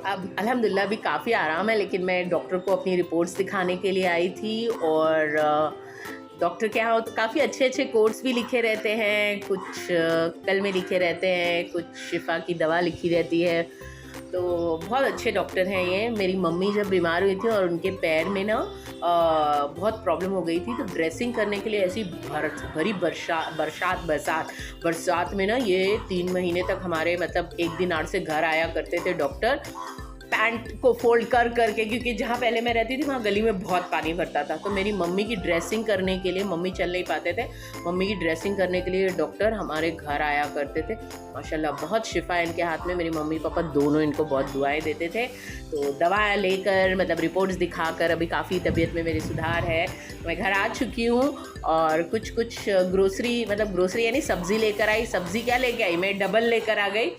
अब अल्हम्दुलिल्लाह अभी काफ़ी आराम है, लेकिन मैं डॉक्टर को अपनी रिपोर्ट्स दिखाने के लिए आई थी। और डॉक्टर के यहाँ तो काफ़ी अच्छे अच्छे कोर्स भी लिखे रहते हैं, कुछ कल में लिखे रहते हैं, कुछ शिफा की दवा लिखी रहती है। तो बहुत अच्छे डॉक्टर हैं ये। मेरी मम्मी जब बीमार हुई थी और उनके पैर में ना बहुत प्रॉब्लम हो गई थी, तो ड्रेसिंग करने के लिए ऐसी भरी बरसात में ना ये 3 महीने तक हमारे मतलब एक दिन आड़ से घर आया करते थे डॉक्टर, पैंट को फोल्ड कर करके, क्योंकि जहाँ पहले मैं रहती थी वहाँ गली में बहुत पानी भरता था। तो मेरी मम्मी की ड्रेसिंग करने के लिए, मम्मी चल नहीं पाते थे, मम्मी की ड्रेसिंग करने के लिए डॉक्टर हमारे घर आया करते थे। माशाल्लाह बहुत शिफा है इनके हाथ में। मेरी मम्मी पापा दोनों इनको बहुत दुआएं देते थे। तो दवा लेकर मतलब रिपोर्ट्स दिखाकर अभी काफ़ी तबीयत में मेरी सुधार है। मैं घर आ चुकी हूँ और कुछ ग्रोसरी मतलब ग्रोसरी यानी सब्ज़ी लेकर आई। सब्ज़ी क्या लेके आई, मैं डबल लेकर आ गई।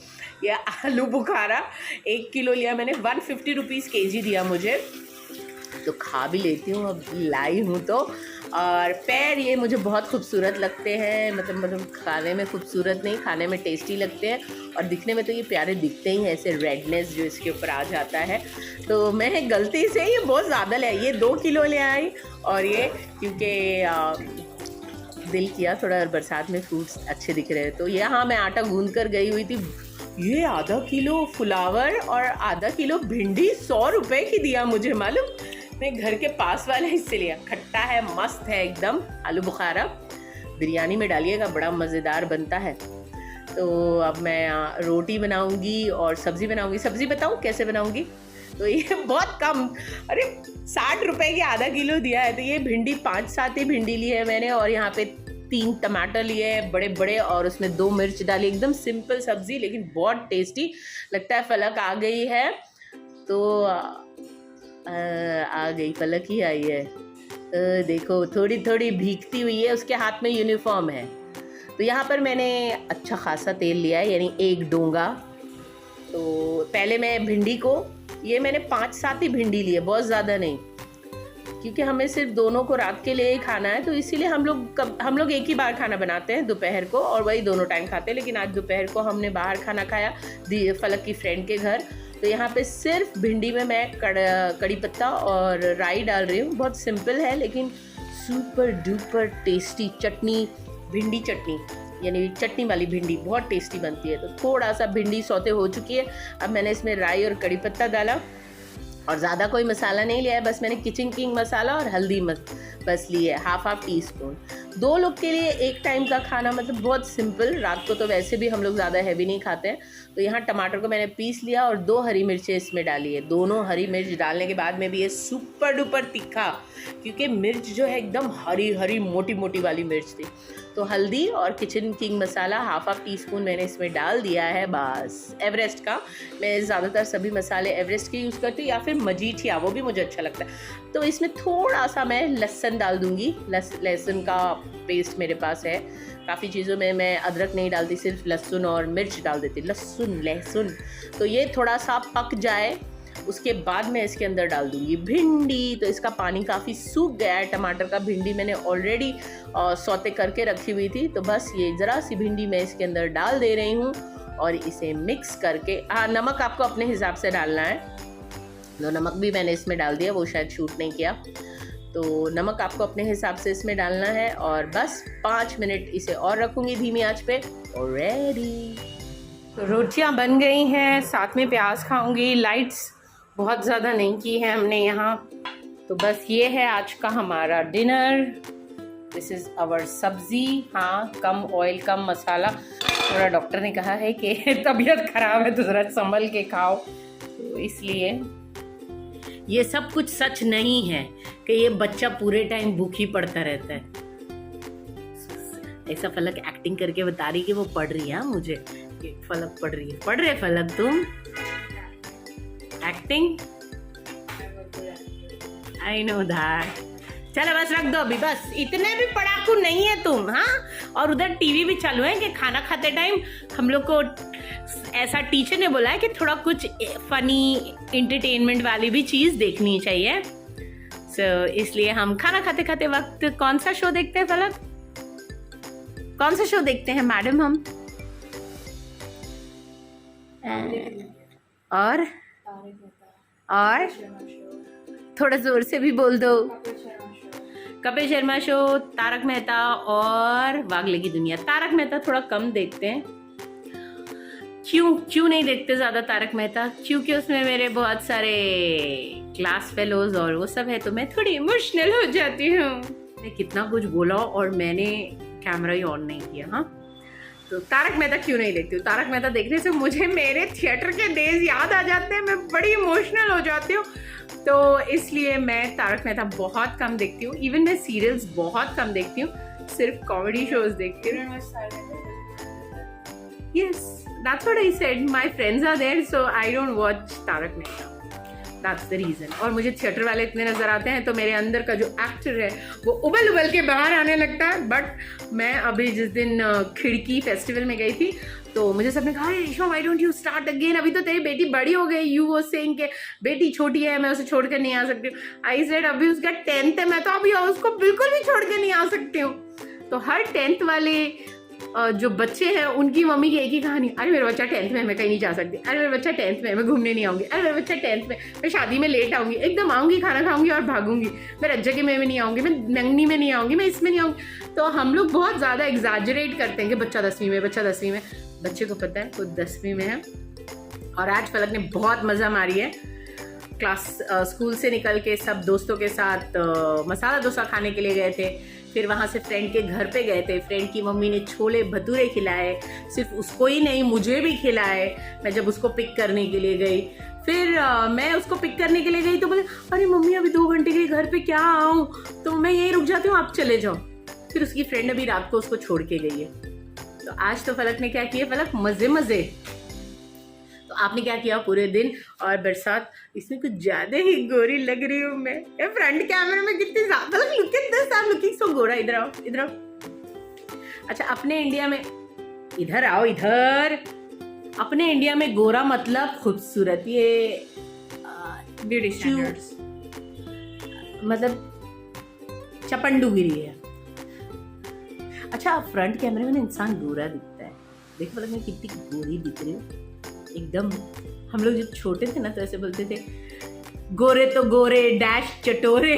या आलू बुखारा 1 किलो लिया मैंने, 150 रुपीज़ केजी दिया मुझे, तो खा भी लेती हूँ अब लाई हूँ तो। और पैर ये मुझे बहुत खूबसूरत लगते हैं, मतलब खाने में खूबसूरत नहीं, खाने में टेस्टी लगते हैं और दिखने में तो ये प्यारे दिखते ही हैं, ऐसे रेडनेस जो इसके ऊपर आ जाता है। तो मैं गलती से ये बहुत ज़्यादा ले आई, ये 2 किलो ले आई। और ये क्योंकि दिल किया थोड़ा बरसात में फ्रूट्स अच्छे दिख रहे हैं, तो यहाँ मैं आटा गूंद कर गई हुई थी। ये आधा किलो फ्लावर और आधा किलो भिंडी 100 रुपये की दिया मुझे, मालूम। मैं घर के पास वाले इससे लिया। खट्टा है, मस्त है एकदम आलू बुखारा। बिरयानी में डालिएगा, बड़ा मज़ेदार बनता है। तो अब मैं रोटी बनाऊंगी और सब्ज़ी बनाऊंगी। सब्ज़ी बताऊं कैसे बनाऊंगी? तो ये बहुत कम, अरे 60 रुपये की आधा किलो दिया है। तो ये भिंडी 5-7 ही भिंडी ली है मैंने, और यहाँ पे 3 टमाटर लिए हैं बड़े बड़े, और उसमें 2 मिर्च डाली। एकदम सिंपल सब्ज़ी लेकिन बहुत टेस्टी लगता है। फलक आ गई है, तो आ गई, फलक ही आई है। देखो थोड़ी थोड़ी भीगती हुई है, उसके हाथ में यूनिफॉर्म है। तो यहाँ पर मैंने अच्छा खासा तेल लिया है, यानी 1 डोंगा। तो पहले मैं भिंडी को, ये मैंने 5-7 ही भिंडी ली है, बहुत ज़्यादा नहीं, क्योंकि हमें सिर्फ दोनों को रात के लिए ही खाना है। तो इसीलिए हम लोग एक ही बार खाना बनाते हैं दोपहर को, और वही दोनों टाइम खाते हैं। लेकिन आज दोपहर को हमने बाहर खाना खाया फलक की फ्रेंड के घर। तो यहाँ पे सिर्फ भिंडी में मैं कड़ी पत्ता और राई डाल रही हूँ। बहुत सिंपल है लेकिन सुपर डुपर टेस्टी चटनी, भिंडी चटनी यानी चटनी वाली भिंडी बहुत टेस्टी बनती है। तो थोड़ा सा भिंडी सौते हो चुकी है। अब मैंने इसमें राई और कड़ी पत्ता डाला, और ज़्यादा कोई मसाला नहीं लिया है, बस मैंने किचन किंग मसाला और हल्दी बस ली है, हाफ टीस्पून। 2 लोग के लिए 1 टाइम का खाना, मतलब बहुत सिंपल। रात को तो वैसे भी हम लोग ज़्यादा हैवी नहीं खाते हैं। तो यहाँ टमाटर को मैंने पीस लिया और 2 हरी मिर्चें इसमें डाली है। दोनों हरी मिर्च डालने के बाद में भी ये सुपर डुपर तीखा, क्योंकि मिर्च जो है एकदम हरी हरी मोटी मोटी वाली मिर्च थी। तो हल्दी और किचन किंग मसाला हाफ टीस्पून मैंने इसमें डाल दिया है। बस एवरेस्ट का, मैं ज़्यादातर सभी मसाले एवरेस्ट के यूज़ करती हूँ, या फिर मजीठिया, वो भी मुझे अच्छा लगता है। तो इसमें थोड़ा सा मैं लहसुन डाल दूँगी। लहसुन का पेस्ट मेरे पास है। काफ़ी चीज़ों में मैं अदरक नहीं डालती, सिर्फ लहसुन और मिर्च डाल देती, लहसुन। तो ये थोड़ा सा पक जाए, उसके बाद मैं इसके अंदर डाल दूँगी भिंडी। तो इसका पानी काफ़ी सूख गया है टमाटर का। भिंडी मैंने ऑलरेडी सौते करके रखी हुई थी। तो बस ये ज़रा सी भिंडी मैं इसके अंदर डाल दे रही हूँ और इसे मिक्स करके, हाँ नमक आपको अपने हिसाब से डालना है। तो नमक भी मैंने इसमें डाल दिया, वो शायद शूट नहीं किया। तो नमक आपको अपने हिसाब से इसमें डालना है, और बस 5 मिनट इसे और रखूँगी धीमी आंच पे। और रेडी, तो रोटियाँ बन गई हैं, साथ में प्याज खाऊँगी। लाइट्स बहुत ज़्यादा नहीं की है हमने यहाँ। तो बस ये है आज का हमारा डिनर। दिस इज़ आवर सब्ज़ी। हाँ, कम ऑयल कम मसाला। थोड़ा डॉक्टर ने कहा है कि तबीयत ख़राब है तो ज़रा संभल के खाओ, तो इसलिए ये सब कुछ सच नहीं है कि ये बच्चा पूरे टाइम भूखी पड़ता रहता है। ऐसा फलक एक्टिंग करके बता रही कि वो पढ़ रही है मुझे, कि फलक पढ़ रही है। पढ़ रहे फलक तुम एक्टिंग? I know that. चलो बस रख दो अभी, बस इतने भी पढ़ाकू नहीं है तुम। हाँ, और उधर टीवी भी चालू है कि खाना खाते टाइम हम लोग को ऐसा टीचर ने बोला है कि थोड़ा कुछ फनी एंटरटेनमेंट वाली भी चीज़ देखनी चाहिए। इसलिए हम खाना खाते खाते वक्त कौन सा शो देखते हैं फलक? कौन सा शो देखते हैं मैडम हम? और और थोड़ा जोर से भी बोल दो। कपिल शर्मा शो, तारक मेहता और वागले की दुनिया। तारक मेहता थोड़ा कम देखते हैं। क्यों नहीं देखते ज्यादा तारक मेहता? क्योंकि उसमें मेरे बहुत सारे क्लास फेलोज और वो सब है, तो मैं थोड़ी इमोशनल हो जाती हूँ। मैं कितना कुछ बोला और मैंने कैमरा ही ऑन नहीं किया। हाँ, तो तारक मेहता क्यों नहीं देखती हूँ? तारक मेहता देखने से मुझे मेरे थिएटर के डेज याद आ जाते हैं, मैं बड़ी इमोशनल हो जाती हूँ, तो इसलिए मैं तारक मेहता बहुत कम देखती हूँ। इवन मैं सीरियल्स बहुत कम देखती हूँ, सिर्फ कॉमेडी शोज देखती हूँ। Yes, that's what I said. My friends are there, so I don't watch Tarak Mehta. That's the reason. और मुझे थिएटर वाले इतने नजर आते हैं, तो मेरे अंदर का जो एक्टर है वो उबल के बाहर आने लगता है। बट मैं अभी जिस दिन खिड़की फेस्टिवल में गई थी, तो मुझे सबने कहा, Isha why don't you start again, अभी तो तेरी बेटी बड़ी हो गई। यू वो सेइंग के बेटी छोटी है, मैं उसे छोड़ कर नहीं आ सकती हूँ। आई सेड अभी उसका 10th है, मैं तो अभी उसको बिल्कुल भी छोड़ के नहीं आ सकती हूँ। तो हर 10th वाले जो बच्चे हैं उनकी मम्मी की एक ही कहानी, अरे मेरा बच्चा 10th में, मैं कहीं नहीं जा सकती। अरे मेरा बच्चा 10th में, मैं घूमने नहीं आऊँगी। अरे मेरा बच्चा 10th में, मैं शादी में लेट आऊँगी, एकदम आऊँगी, खाना खाऊंगी और भागूंगी। मैं रज्जे में नहीं आऊँगी, मैं नंगनी में नहीं आऊँगी, मैं इसमें नहीं आऊँगी। तो हम लोग बहुत ज़्यादा एग्जैजरेट करते हैं कि बच्चा 10वीं में, बच्चा 10वीं में। बच्चे को पता है वो 10वीं में है। और आज फलक ने बहुत मज़ा मारी है। स्कूल से निकल के सब दोस्तों के साथ मसाला डोसा खाने के लिए गए थे। फिर वहाँ से फ्रेंड के घर पे गए थे। फ्रेंड की मम्मी ने छोले भटूरे खिलाए, सिर्फ उसको ही नहीं मुझे भी खिलाए। मैं जब उसको पिक करने के लिए गई, फिर मैं उसको पिक करने के लिए गई तो बोले, अरे मम्मी अभी 2 घंटे के लिए घर पे क्या आऊँ, तो मैं यहीं रुक जाती हूँ, आप चले जाओ। फिर उसकी फ्रेंड अभी रात को उसको छोड़ के गई है। तो आज तो फलक ने क्या किया, फलक मजे। तो आपने क्या किया पूरे दिन? और बरसात, इसमें कुछ ज्यादा ही गोरी लग रही हूँ मैं। ये फ्रंट कैमरे में कितनी ज्यादा लुकिंग सो गोरा। इधर आओ। अच्छा, अपने इंडिया में, इधर आओ, इधर। अपने इंडिया में गोरा मतलब खूबसूरत, ये ब्यूटी स्टैंडर्ड्स मतलब चपंडूगिरी है। अच्छा, फ्रंट कैमरे में ना इंसान गोरा दिखता है। देखो मतलब मैं कितनी गोरी दिख रही हूँ एकदम। हम लोग जब छोटे थे ना तो ऐसे बोलते थे, गोरे तो गोरे डैश चटोरे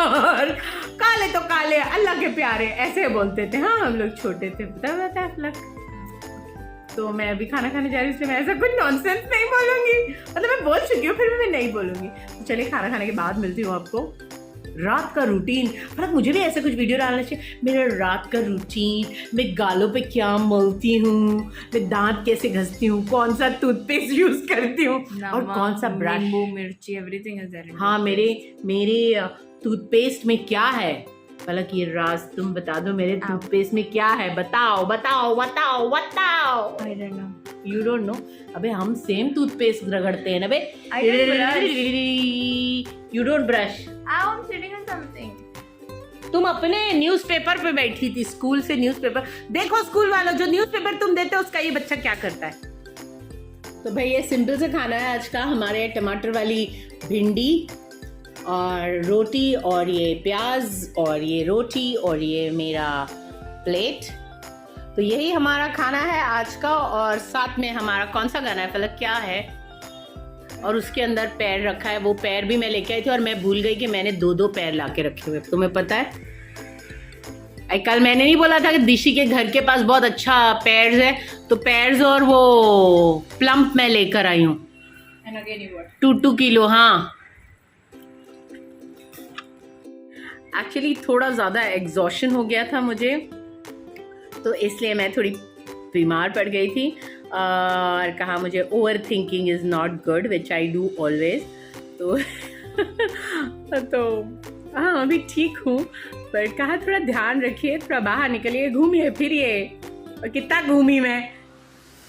और काले तो काले अल्लाह के प्यारे, ऐसे बोलते थे। हाँ, हम लोग छोटे थे, पता है फलक। तो मैं अभी खाना खाने जा रही हूँ, इसलिए मैं ऐसा कुछ नॉनसेंस नहीं बोलूंगी। मतलब मैं बोल चुकी हूँ, फिर भी मैं नहीं बोलूंगी। तो चलिए खाना खाने के बाद मिलती हूँ आपको। रात का रूटीन, मतलब मुझे भी ऐसा कुछ वीडियो डालना चाहिए। मेरा रात का रूटीन, मैं गालों पे क्या मलती हूँ, मैं दांत कैसे घसती हूँ, कौन सा टूथपेस्ट यूज करती हूँ और कौन सा ब्रश, नींबू मिर्ची एवरीथिंग इज देयर। हाँ, मेरे टूथपेस्ट में क्या है? पलक ये राज तुम बता दो, मेरे टूथपेस्ट में क्या है? बताओ। I don't know. You don't know? अबे हम सेम टूथपेस्ट रगड़ते हैं ना बे। You don't brush. I am sitting on something. तुम अपने न्यूज़पेपर पे बैठी थी, स्कूल से न्यूज़पेपर देखो। स्कूल वालों, जो न्यूज़पेपर तुम देते हो उसका ये बच्चा क्या करता है? तो भाई ये सिंपल से खाना है आज का। हमारे टमाटर वाली भिंडी और रोटी, और ये प्याज, और ये रोटी, और ये मेरा प्लेट। तो यही हमारा खाना है आज का। और साथ में हमारा कौन सा गाना है फलक, क्या है? और उसके अंदर पैर रखा है। वो पैर भी मैं लेके आई थी और मैं भूल गई कि मैंने 2 पैर ला के रखे हुए। तुम्हें पता है, कल मैंने नहीं बोला था कि दिशी के घर के पास बहुत अच्छा पैर्स है? तो पैर्स और वो प्लम्प मैं लेकर आई हूँ 2 किलो। हाँ, एक्चुअली थोड़ा ज़्यादा एग्जॉशन हो गया था मुझे, तो इसलिए मैं थोड़ी बीमार पड़ गई थी। और कहा मुझे over thinking is not good, which I do always. तो हाँ, अभी ठीक हूँ, पर कहा थोड़ा ध्यान रखिए, थोड़ा बाहर निकलिए, घूमिए फिरिए। और कितना घूमी मैं,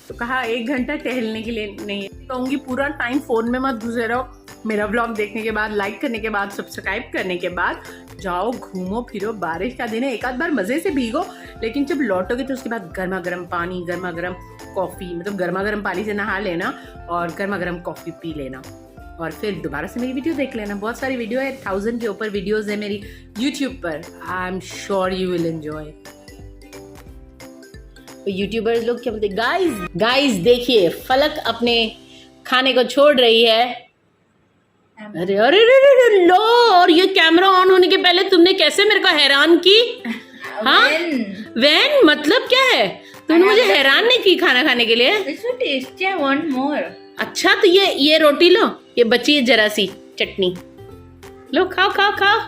तो कहा 1 घंटा टहलने के लिए। नहीं कहूँगी पूरा टाइम फ़ोन में मत घुसे रहो। मेरा ब्लॉग देखने के बाद, लाइक करने के बाद, सब्सक्राइब करने के बाद जाओ, घूमो फिरो। बारिश का दिन है, एक आध बार मज़े से भीगो, लेकिन जब लौटोगे तो उसके बाद गर्मा गर्म पानी, गर्मा गर्म कॉफ़ी, मतलब गर्मा गर्म पानी से नहा लेना और गर्मा गर्म कॉफ़ी पी लेना। और फिर दोबारा से मेरी वीडियो देख लेना। बहुत सारी वीडियो है, 1000 के ऊपर वीडियोज़ है मेरी यूट्यूब पर। I am sure you will enjoy. YouTubers लोग क्या बोलते, गाइज देखिए फलक अपने खाने को छोड़ रही है। अरे अरे अरे अरे लो, और ये कैमरा ऑन होने के पहले तुमने कैसे मेरे को हैरान की? हाँ वैन मतलब क्या है? तुमने मुझे हैरान नहीं की खाना खाने के लिए? It's so tasty. I want more. अच्छा तो ये रोटी लो, ये बची है जरा सी चटनी, लो खाओ खाओ खाओ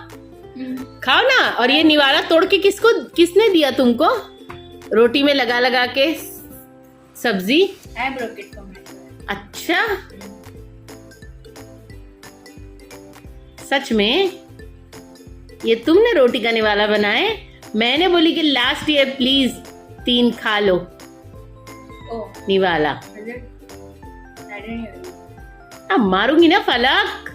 खाओ ना। और ये निवाला तोड़ के किसने दिया तुमको? रोटी में लगा लगा के सब्जी। I broke it for myself. अच्छा सच में ये तुमने रोटी का निवाला बनाए? मैंने बोली कि लास्ट ईयर प्लीज 3 खा लो Oh, निवाला। is it? I didn't hear it. अब मारूंगी ना फलक।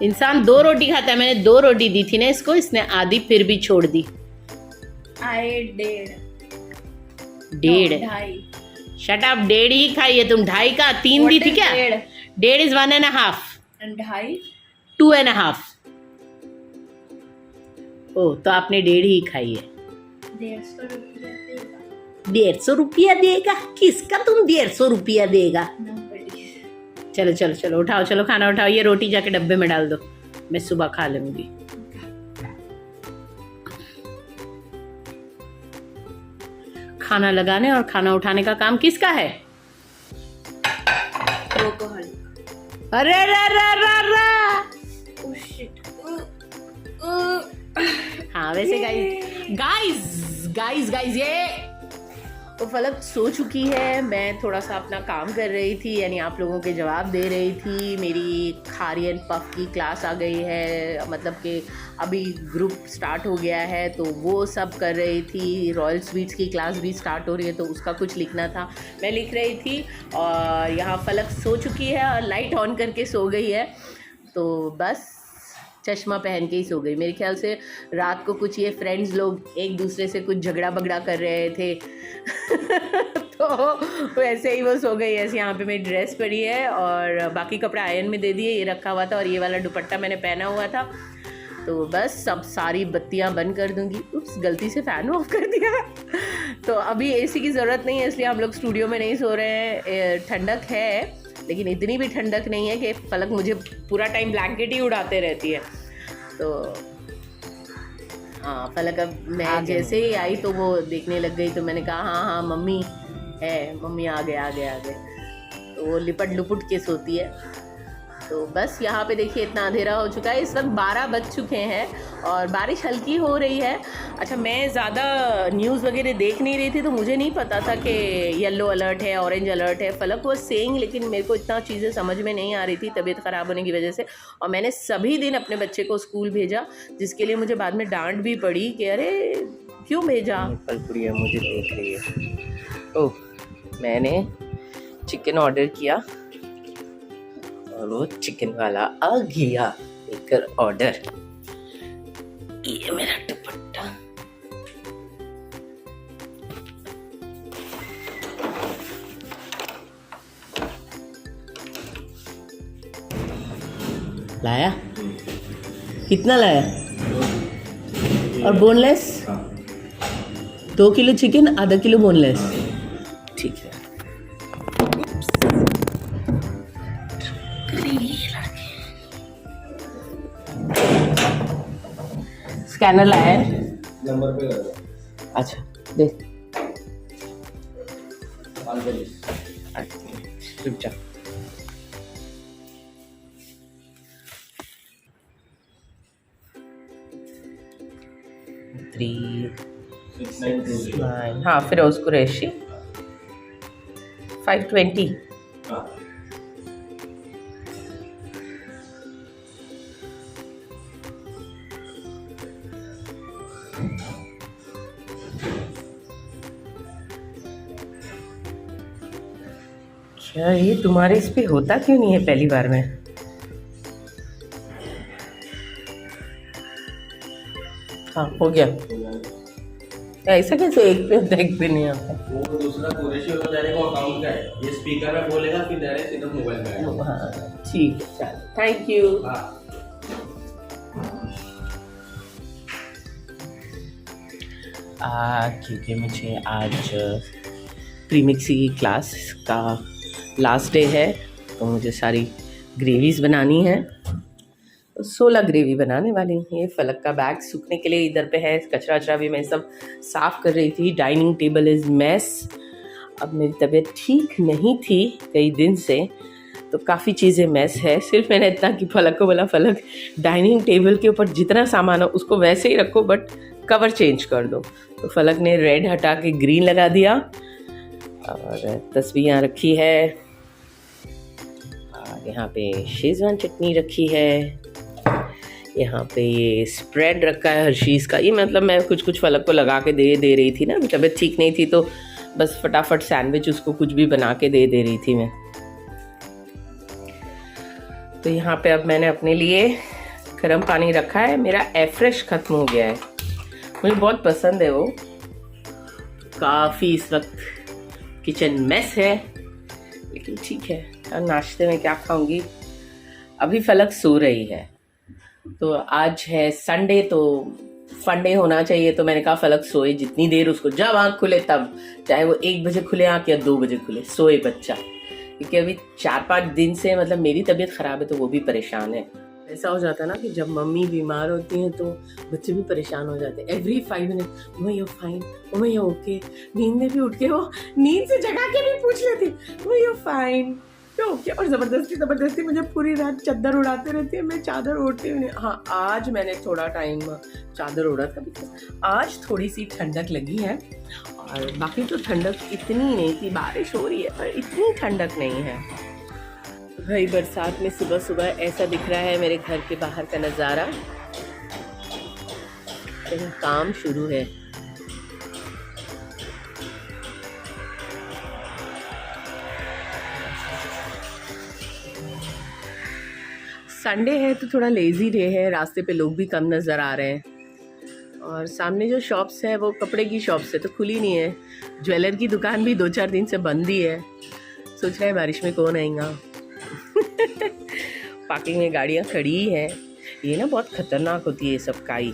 इंसान 2 रोटी खाता है, मैंने 2 रोटी दी थी ना इसको, इसने आधी फिर भी छोड़ दी। I ate 1.5. डेढ़? No, 2.5. शट अप, 1.5 ही खाई है तुम, 2.5 का 3 दी थी क्या? 1.5 इज 1.5 And 2.5? 2.5। ओ तो आपने 1.5 ही खाई है। 150 रुपया देगा। 150 रुपया देगा? किसका तुम 150 रुपया देगा? Nobody. चलो चलो चलो उठाओ, चलो खाना उठाओ, ये रोटी जाके डब्बे में डाल दो, मैं सुबह खा लूंगी। खाना लगाने और खाना उठाने का काम किसका है? Alcohol. अरे रा रा रा रा। Oh shit. हाँ वैसे गाइस ये तो फलक सो चुकी है, मैं थोड़ा सा अपना काम कर रही थी, यानी आप लोगों के जवाब दे रही थी। मेरी खारी एंड पफ की क्लास आ गई है, मतलब कि अभी ग्रुप स्टार्ट हो गया है तो वो सब कर रही थी। रॉयल स्वीट्स की क्लास भी स्टार्ट हो रही है तो उसका कुछ लिखना था, मैं लिख रही थी। और यहाँ फलक सो चुकी है और लाइट ऑन करके सो गई है, तो बस चश्मा पहन के ही सो गई। मेरे ख्याल से रात को कुछ ये फ्रेंड्स लोग एक दूसरे से कुछ झगड़ा बगड़ा कर रहे थे तो वैसे ही वो सो गई। ऐसे यहाँ पे मेरी ड्रेस पड़ी है और बाकी कपड़े आयरन में दे दिए, ये रखा हुआ था और ये वाला दुपट्टा मैंने पहना हुआ था। तो बस सब सारी बत्तियाँ बंद कर दूँगी। उप्स, गलती से फ़ैन ऑफ कर दिया तो अभी एसी की ज़रूरत नहीं है, इसलिए हम लोग स्टूडियो में नहीं सो रहे हैं। ठंडक है लेकिन इतनी भी ठंडक नहीं है कि फलक मुझे पूरा टाइम ब्लैंकेट ही उड़ाते रहती है। तो हाँ फलक अब मैं जैसे ही आई तो वो देखने लग गई, तो मैंने कहा हाँ हाँ मम्मी है, मम्मी आ गए। तो वो लिपट लुपट के सोती है। तो बस यहाँ पे देखिए इतना अंधेरा हो चुका है, इस वक्त 12 बज चुके हैं और बारिश हल्की हो रही है। अच्छा मैं ज़्यादा न्यूज़ वगैरह देख नहीं रही थी तो मुझे नहीं पता था कि येलो अलर्ट है, ऑरेंज अलर्ट है। फलक वो सेइंग, लेकिन मेरे को इतना चीज़ें समझ में नहीं आ रही थी तबीयत ख़राब होने की वजह से। और मैंने सभी दिन अपने बच्चे को स्कूल भेजा, जिसके लिए मुझे बाद में डांट भी पड़ी कि अरे क्यों भेजा। फलपुरिया मुझे देख रही है। ओह मैंने चिकन ऑर्डर किया और वो चिकन वाला आ गया लेकर ऑर्डर। ये मेरा दुपट्टा, लाया? कितना लाया? और बोनलेस 2 किलो चिकन, आधा किलो बोनलेस। ठीक है। स्कैनर लाया है, नंबर पे लगा। अच्छा दे रुक जा। थ्री 6 9 हाँ फिरोज कुरैशी 520। क्या ये तुम्हारे इस पे होता क्यों नहीं है पहली बार में? हाँ हो गया। ऐसा कैसे एक पे होता है एक पे नहीं आता? वो दूसरा कुरैशी वाला डायरेक्ट अकाउंट का है, ये स्पीकर में बोलेगा फिर डायरेक्ट सीधा मोबाइल में आएगा। हाँ ठीक है चल, थैंक यू। क्योंकि मुझे आज प्रीमिक्सी क्लास का लास्ट डे है तो मुझे सारी ग्रेवीज बनानी है, 16 ग्रेवी बनाने वाली हूँ। ये फलक का बैग सूखने के लिए इधर पे है, कचरा वचरा भी मैं सब साफ़ कर रही थी। Dining table is mess. अब मेरी तबीयत ठीक नहीं थी कई दिन से, तो काफ़ी चीज़ें मेस है। सिर्फ मैंने इतना कि फलक को बोला, फलक डाइनिंग टेबल के ऊपर जितना सामान हो उसको वैसे ही रखो, बट कवर चेंज कर दो। तो फलक ने रेड हटा के ग्रीन लगा दिया, और तस्वीर यहाँ रखी है, और यहाँ पे शेजवान चटनी रखी है, यहाँ पे ये स्प्रेड रखा है हर्शीज़ का। ये मतलब मैं कुछ फलक को लगा के दे रही थी ना, तबीयत ठीक नहीं थी, तो बस फटाफट सैंडविच उसको कुछ भी बना के दे रही थी मैं। तो यहाँ पे अब मैंने अपने लिए गर्म पानी रखा है। मेरा एफ्रेश ख़त्म हो गया है, मुझे बहुत पसंद है वो। काफ़ी इस वक्त किचन मेस है, लेकिन ठीक है। नाश्ते में क्या खाऊंगी? अभी फलक सो रही है, तो आज है संडे, तो फंडे होना चाहिए। तो मैंने कहा फलक सोए जितनी देर उसको, जब आँख खुले तब, चाहे वो 1 बजे खुले आँख या 2 बजे खुले, सोए बच्चा। क्योंकि अभी 4-5 दिन से मतलब मेरी तबीयत ख़राब है, तो वो भी परेशान है। ऐसा हो जाता है ना कि जब मम्मी बीमार होती हैं तो बच्चे भी परेशान हो जाते हैं। Every 5 minute, oh you fine, oh you okay. नींद में भी उठ के वो नींद से जगा के भी पूछ लेती, ओह यू फाइन, तो ओके। और ज़बरदस्ती मुझे पूरी रात चादर उड़ाते रहती है, मैं चादर ओढ़ती हूँ। हाँ, आज मैंने थोड़ा टाइम चादर ओढ़ा था, आज थोड़ी सी ठंडक लगी है, और बाकी तो ठंडक इतनी नहीं थी। बारिश हो रही है पर इतनी ठंडक नहीं है भाई। बरसात में सुबह सुबह ऐसा दिख रहा है मेरे घर के बाहर का नज़ारा, कहीं काम शुरू है। संडे है तो थोड़ा लेज़ी डे है, रास्ते पे लोग भी कम नज़र आ रहे हैं। और सामने जो शॉप्स है वो कपड़े की शॉप्स है, तो खुली नहीं है। ज्वेलर की दुकान भी 2-4 दिन से बंद ही है। सोच रहे हैं बारिश में कौन आएगा। पार्किंग में गाड़ियाँ खड़ी हैं। ये ना बहुत ख़तरनाक होती है ये सब काई,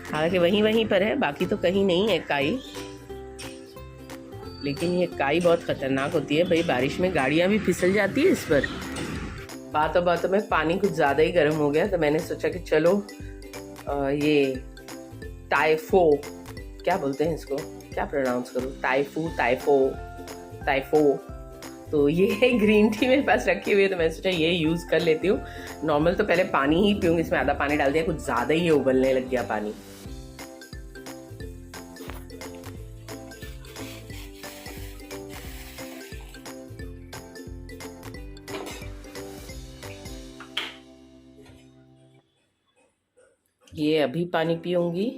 हालांकि वहीं पर है, बाकी तो कहीं नहीं है काई, लेकिन ये काई बहुत ख़तरनाक होती है भाई। बारिश में गाड़ियाँ भी फिसल जाती है इस पर। बातों में पानी कुछ ज़्यादा ही गर्म हो गया, तो मैंने सोचा कि चलो ये टाइफो, क्या बोलते हैं इसको, क्या प्रोनाउंस करूँ, टाइफो। तो ये है ग्रीन टी मेरे पास रखी हुई है, तो मैंने सोचा ये यूज़ कर लेती हूँ। नॉर्मल तो पहले पानी ही पीऊँगी, इसमें आधा पानी डाल दिया, कुछ ज़्यादा ही उबलने लग गया पानी। ये अभी पानी पीऊँगी।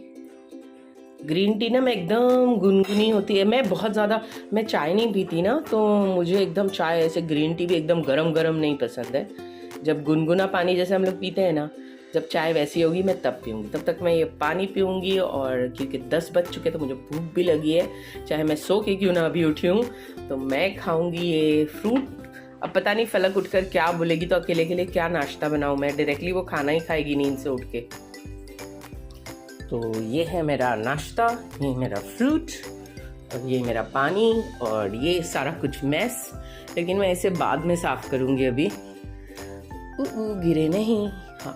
ग्रीन टी ना मैं एकदम गुनगुनी होती है। मैं बहुत ज़्यादा मैं चाय नहीं पीती ना, तो मुझे एकदम चाय ऐसे ग्रीन टी भी एकदम गरम नहीं पसंद है। जब गुनगुना पानी जैसे हम लोग पीते हैं ना, जब चाय वैसी होगी मैं तब पीऊँगी। तब तक मैं ये पानी पीऊँगी, और क्योंकि 10 बज चुके तो मुझे भूख भी लगी है, चाहे मैं सो के क्यों ना अभी उठी हूँ। तो मैं खाऊँगी ये फ्रूट। अब पता नहीं फलक उठकर क्या बोलेगी, तो अकेले के लिए क्या नाश्ता बनाऊँ मैं। डायरेक्टली वो खाना ही खाएगी नींद से उठ के। तो ये है मेरा नाश्ता, ये मेरा फ्रूट, और ये मेरा पानी, और ये सारा कुछ मेस, लेकिन मैं इसे बाद में साफ़ करूँगी। अभी गिरे नहीं। हाँ,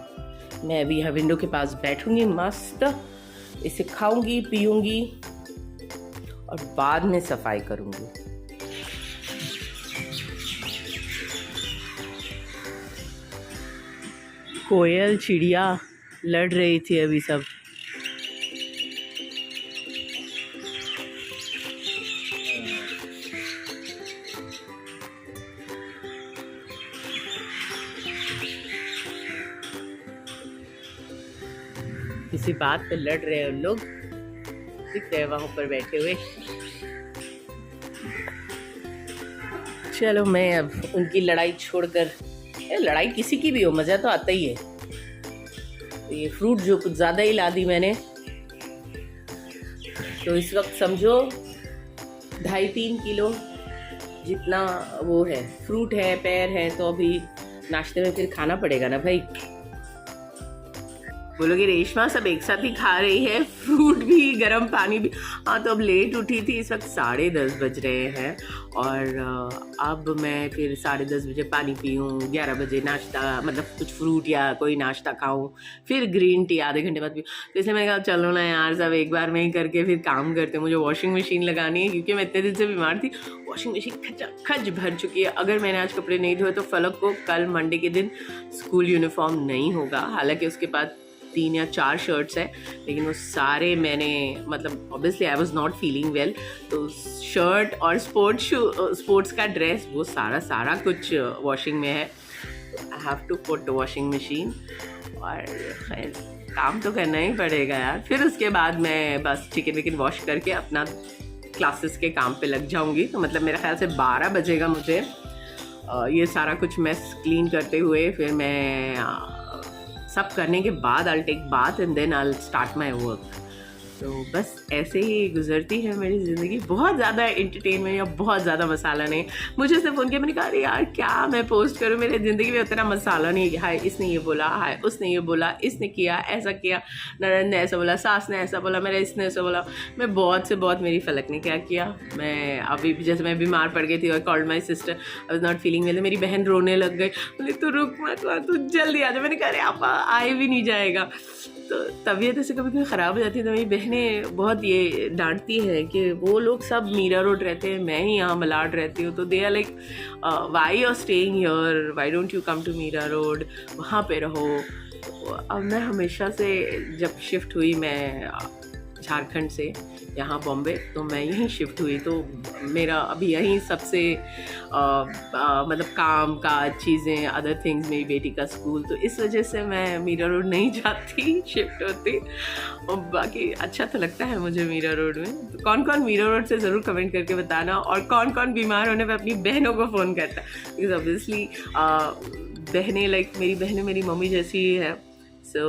मैं अभी यहाँ विंडो के पास बैठूँगी मस्त, इसे खाऊँगी पीऊँगी, और बाद में सफाई करूँगी। कोयल चिड़िया लड़ रही थी अभी सब। किसी बात पे लड़ रहे हैं उन लोग, दिख रहे हैं वहां पर बैठे हुए। चलो मैं अब उनकी लड़ाई छोड़कर, लड़ाई किसी की भी हो मज़ा तो आता ही है। तो ये फ्रूट जो कुछ ज़्यादा ही ला दी मैंने, तो इस वक्त समझो 2.5-3 किलो जितना वो है फ्रूट है, पैर है। तो अभी नाश्ते में फिर खाना पड़ेगा ना भाई। बोलोगे रेशमा सब एक साथ ही खा रही है, फ्रूट भी गर्म पानी भी। हाँ तो अब लेट उठी थी, इस वक्त 10:30 बज रहे हैं और अब मैं फिर 10:30 बजे पानी पीऊँ, 11 बजे नाश्ता मतलब कुछ फ्रूट या कोई नाश्ता खाऊँ, फिर ग्रीन टी आधे घंटे बाद पीऊँ। तो इसलिए मैंने कहा चलो ना यार सब एक बार में ही करके फिर काम करते। मुझे वॉशिंग मशीन लगानी है क्योंकि मैं इतने दिन से बीमार थी। वॉशिंग मशीन खच भर चुकी है। अगर मैंने आज कपड़े नहीं धोए तो फलक को कल मंडे के दिन स्कूल यूनिफॉर्म नहीं होगा। हालांकि उसके बाद 3 या 4 शर्ट्स है, लेकिन वो सारे मैंने मतलब obviously I was not feeling well, तो शर्ट और स्पोर्ट्स का ड्रेस वो सारा कुछ वॉशिंग में है। I have to put washing machine और खैर काम तो करना ही पड़ेगा यार। फिर उसके बाद मैं बस चिकन विकन वॉश करके अपना क्लासेस के काम पे लग जाऊंगी। तो मतलब मेरा ख्याल से 12 बजेगा मुझे ये सारा कुछ मेस क्लीन करते हुए। फिर मैं सब करने के बाद I'll take bath and then I'll start my work। तो बस ऐसे ही गुजरती है मेरी ज़िंदगी। बहुत ज़्यादा एंटरटेनमेंट या बहुत ज़्यादा मसाला नहीं। मुझे उसने फ़ोन किया, मैंने कहा अरे यार क्या मैं पोस्ट करूँ, मेरी ज़िंदगी में उतना मसाला नहीं है। हाय इसने ये बोला, हाय उसने ये बोला, इसने किया ऐसा किया, ननद ने ऐसा बोला, सास ने ऐसा बोला, मेरा इसने ऐसा बोला। मैं बहुत से बहुत, मेरी फलक ने क्या किया, मैं अभी जैसे मैं बीमार पड़ गई थी और called my sister, I was not feeling well. मेरी बहन रोने लग गई, बोले तू रुक मत, तू जल्दी आ जा। मैंने कहा अरे आप आए भी नहीं जाएगा। तो तबीयत ऐसे कभी कभी ख़राब हो जाती है तो मेरी बहनें बहुत ये डांटती है कि वो लोग सब मीरा रोड रहते हैं, मैं ही यहाँ मलाड रहती हूँ। तो they are like why you are staying here, why don't you come to Mira Road, वहाँ पे रहो। तो अब मैं हमेशा से जब शिफ्ट हुई मैं झारखंड से यहाँ बॉम्बे, तो मैं यहीं शिफ्ट हुई। तो मेरा अभी यहीं सबसे मतलब काम काज चीज़ें अदर थिंग्स, मेरी बेटी का स्कूल, तो इस वजह से मैं मीरा रोड नहीं जाती, शिफ्ट होती। और बाकी अच्छा तो लगता है मुझे मीरा रोड में। तो कौन कौन मीरा रोड से ज़रूर कमेंट करके बताना, और कौन कौन बीमार होने पर अपनी बहनों को फ़ोन करता है। बिकॉज ऑब्वियसली बहनें लाइक मेरी बहनें मेरी मम्मी जैसी ही है। सो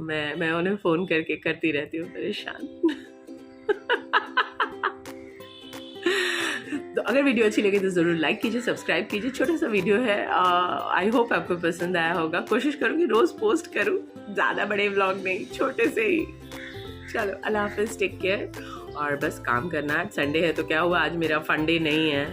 मैं उन्हें फ़ोन करके करती रहती हूँ परेशान। तो अगर वीडियो अच्छी लगे तो ज़रूर लाइक कीजिए, सब्सक्राइब कीजिए। छोटा सा वीडियो है, आई होप आपको पसंद आया होगा। कोशिश करूँगी रोज़ पोस्ट करूँ, ज़्यादा बड़े व्लॉग नहीं, छोटे से ही। चलो अल्लाह हाफिज़, टेक केयर। और बस काम करना है। संडे है तो क्या हुआ, आज मेरा फंडे नहीं है।